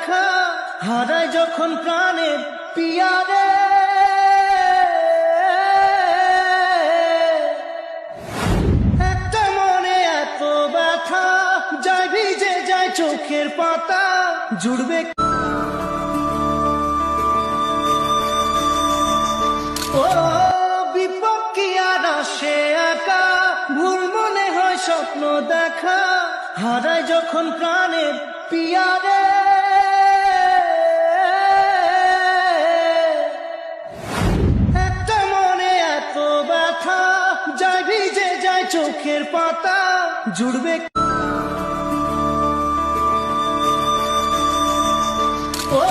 দেখা, হারায় যখন প্রাণের পিয়ারে। একটা মনে এত ব্যথা, যায় ভিজে যায় চোখের পাতা, জুড়বে ও বিপদ কি আর আসে একা, ভুল মনে হয় স্বপ্ন দেখা, হারায় যখন প্রাণের পিয়ারে। একটা মনে এত ব্যথা, যায় ভিজে যায় চোখের পাতা, জুড়বে ও